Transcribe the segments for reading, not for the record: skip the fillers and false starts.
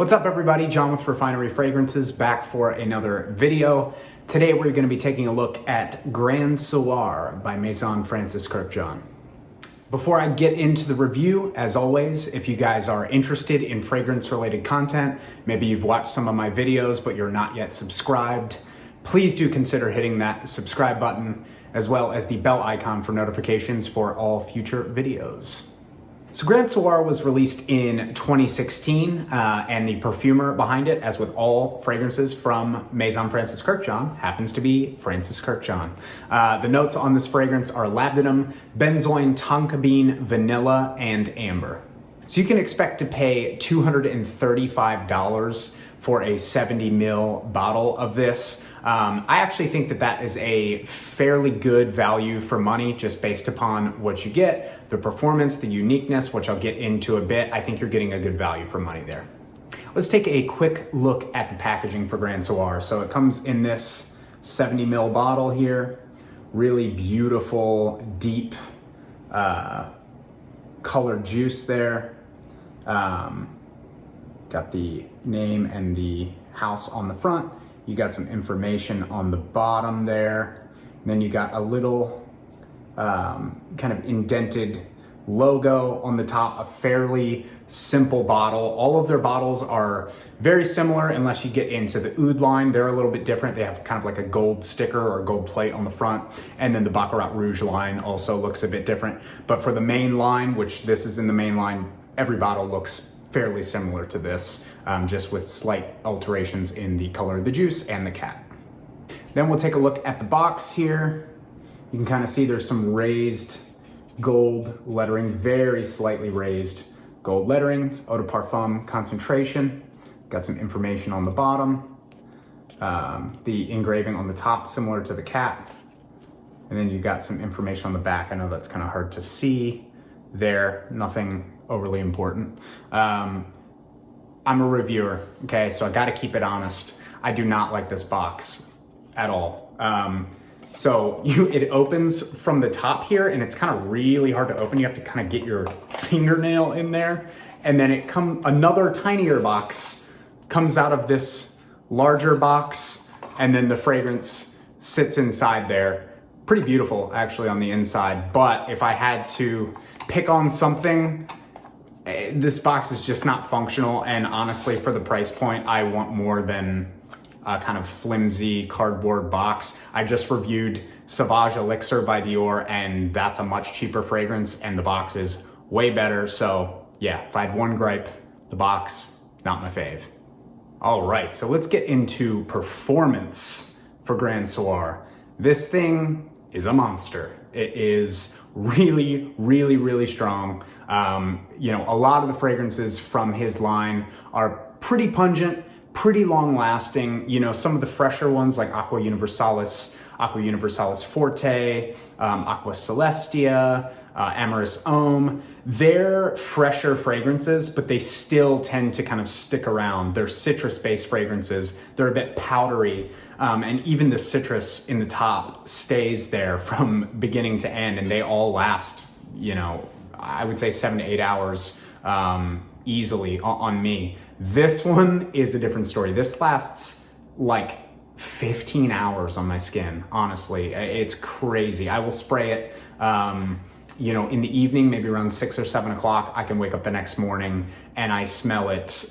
What's up everybody, John with Refinery Fragrances back for another video. Today we're going to be taking a look at Grand Soir by Maison Francis KURKDJIAN. Before I get into the review, as always, if you guys are interested in fragrance related content, maybe you've watched some of my videos but you're not yet subscribed, please do consider hitting that subscribe button as well as the bell icon for notifications for all future videos. So Grand Soir was released in 2016, and the perfumer behind it, as with all fragrances from Maison Francis KURKDJIAN, happens to be Francis KURKDJIAN. The notes on this fragrance are labdanum, benzoin, tonka bean, vanilla, and amber. So you can expect to pay $235 for a 70 ml bottle of this. I actually think that that is a fairly good value for money just based upon what you get, the performance, the uniqueness, which I'll get into a bit. I think you're getting a good value for money there. Let's take a quick look at the packaging for Grand Soir. So it comes in this 70 ml bottle here, really beautiful, deep colored juice there. Got the name and the house on the front. You got some information on the bottom there. And then you got a little kind of indented logo on the top, a fairly simple bottle. All of their bottles are very similar unless you get into the Oud line. They're a little bit different. They have kind of like a gold sticker or gold plate on the front. And then the Baccarat Rouge line also looks a bit different. But for the main line, which this is in the main line, every bottle looks fairly similar to this, just with slight alterations in the color of the juice and the cap. Then we'll take a look at the box here. You can kind of see there's some raised gold lettering, very slightly raised gold lettering. It's eau de parfum concentration. Got some information on the bottom. The engraving on the top, similar to the cap. And then you got some information on the back. I know that's kind of hard to see there, nothing overly important. I'm a reviewer, okay? So I gotta keep it honest. I do not like this box at all. It opens from the top here and it's kind of really hard to open. You have to kind of get your fingernail in there. And then another tinier box comes out of this larger box, and then the fragrance sits inside there. Pretty beautiful actually on the inside, but if I had to pick on something, this box is just not functional, and honestly, for the price point, I want more than a kind of flimsy cardboard box. I just reviewed Sauvage Elixir by Dior, and that's a much cheaper fragrance, and the box is way better. So yeah, if I had one gripe, the box, not my fave. All right, so let's get into performance for Grand Soir. This thing is a monster. It is really, really, really strong. A lot of the fragrances from his line are pretty pungent, pretty long lasting. Some of the fresher ones like Aqua Universalis Forte, Aqua Celestia, Amorous Homme, they're fresher fragrances, but they still tend to kind of stick around. They're citrus-based fragrances. They're a bit powdery, and even the citrus in the top stays there from beginning to end, and they all last, I would say 7 to 8 hours easily on me. This one is a different story. This lasts like 15 hours on my skin, honestly. It's crazy. I will spray it in the evening, maybe around 6 or 7 o'clock. I can wake up the next morning and I smell it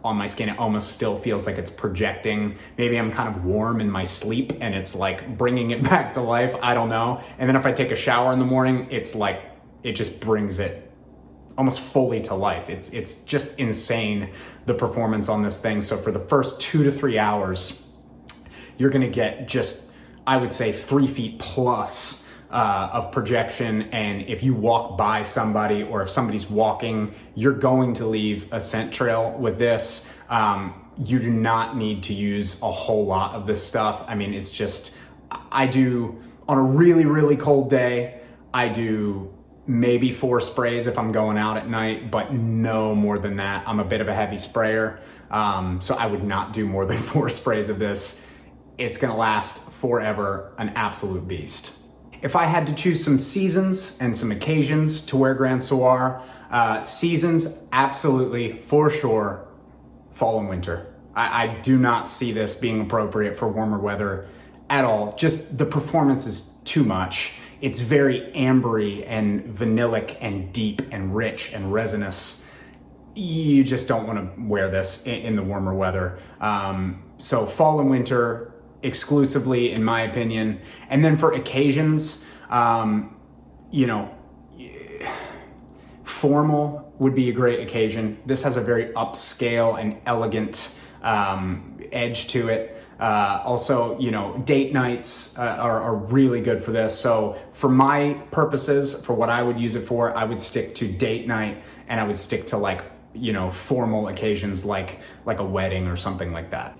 on my skin. It almost still feels like it's projecting. Maybe I'm kind of warm in my sleep and it's like bringing it back to life. I don't know. And then if I take a shower in the morning, it's like, it just brings it almost fully to life. It's just insane, the performance on this thing. So for the first 2 to 3 hours, you're gonna get just, I would say, 3 feet plus of projection. And if you walk by somebody or if somebody's walking, you're going to leave a scent trail with this. You do not need to use a whole lot of this stuff. I mean, it's just, I do, on a really, really cold day, I do maybe 4 sprays if I'm going out at night, but no more than that. I'm a bit of a heavy sprayer, so I would not do more than 4 sprays of this. It's gonna last forever, an absolute beast. If I had to choose some seasons and some occasions to wear Grand Soir, seasons, absolutely, for sure, fall and winter. I do not see this being appropriate for warmer weather at all. Just the performance is too much. It's very ambery and vanillic and deep and rich and resinous. You just don't want to wear this in the warmer weather. So fall and winter exclusively, in my opinion. And then for occasions, you know, formal would be a great occasion. This has a very upscale and elegant edge to it. Also, you know, date nights are really good for this. So for my purposes, for what I would use it for, I would stick to date night, and I would stick to, like, you know, formal occasions like a wedding or something like that.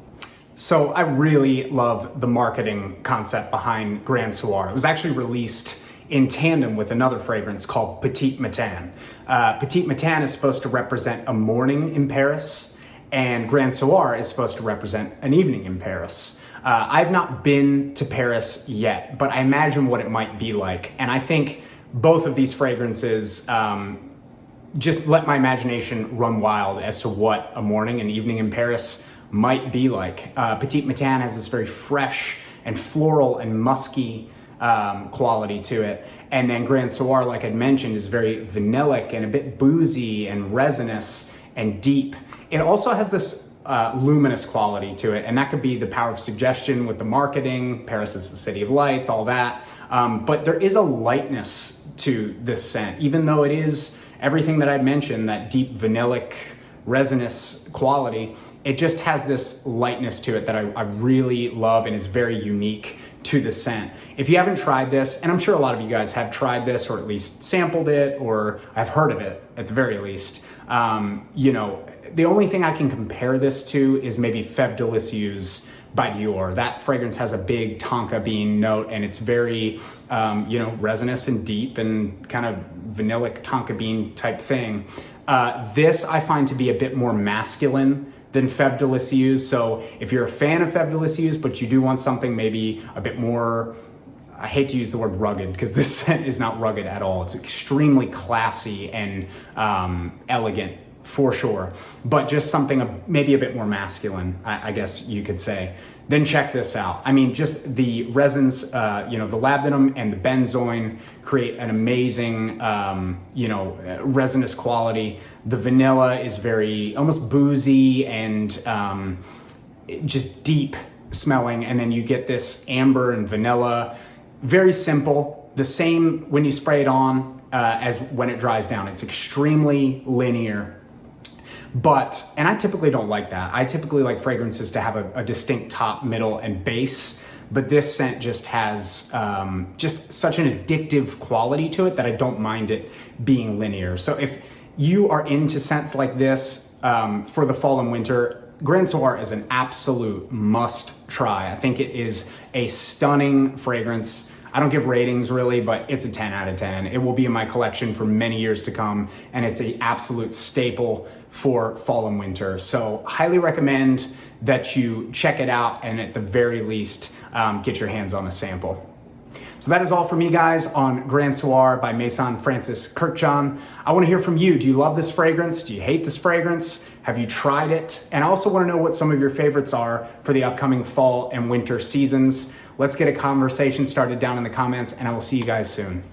So I really love the marketing concept behind Grand Soir. It was actually released in tandem with another fragrance called Petit Matin. Petit Matin is supposed to represent a morning in Paris, and Grand Soir is supposed to represent an evening in Paris. I've not been to Paris yet, but I imagine what it might be like. And I think both of these fragrances just let my imagination run wild as to what a morning and evening in Paris might be like. Petit Matin has this very fresh and floral and musky quality to it. And then Grand Soir, like I'd mentioned, is very vanillic and a bit boozy and resinous and deep. It also has this luminous quality to it, and that could be the power of suggestion with the marketing. Paris is the city of lights, all that. But there is a lightness to this scent, even though it is everything that I'd mentioned, that deep vanillic, resinous quality. It just has this lightness to it that I really love and is very unique to the scent. If you haven't tried this, and I'm sure a lot of you guys have tried this or at least sampled it or I've heard of it at the very least, you know, the only thing I can compare this to is maybe Fève Délicieuse by Dior. That fragrance has a big tonka bean note, and it's very, you know, resinous and deep and kind of vanillic tonka bean type thing. This I find to be a bit more masculine than Fève Délicieuse. So if you're a fan of Fève Délicieuse, but you do want something maybe a bit more, I hate to use the word rugged because this scent is not rugged at all. It's extremely classy and elegant for sure, but just something maybe a bit more masculine, I guess you could say. Then check this out. I mean, just the resins, you know, the labdanum and the benzoin create an amazing, you know, resinous quality. The vanilla is very almost boozy and just deep smelling. And then you get this amber and vanilla, very simple. The same when you spray it on as when it dries down. It's extremely linear. But, and I typically don't like that. I typically like fragrances to have a distinct top, middle, and base. But this scent just has just such an addictive quality to it that I don't mind it being linear. So if you are into scents like this for the fall and winter, Grand Soir is an absolute must try. I think it is a stunning fragrance. I don't give ratings really, but it's a 10 out of 10. It will be in my collection for many years to come, and it's an absolute staple for fall and winter. So highly recommend that you check it out and at the very least get your hands on a sample. So that is all for me, guys, on Grand Soir by Maison Francis Kurkdjian. I want to hear from you. Do you love this fragrance? Do you hate this fragrance? Have you tried it? And I also want to know what some of your favorites are for the upcoming fall and winter seasons. Let's get a conversation started down in the comments, and I will see you guys soon.